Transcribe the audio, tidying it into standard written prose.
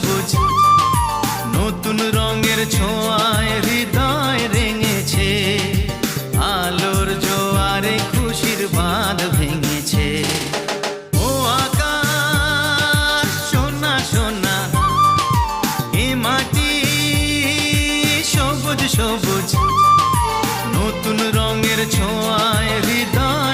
সবুজ নতুন রঙের ছোঁয়ায় হৃদয় রেঙেছে, আলোর জোয়ারে খুশির বাঁধ ভেঙেছে। ও আকাশ সোনা সোনা, এ মাটি সবুজ সবুজ নতুন রঙের ছোঁয়ায় হৃদয়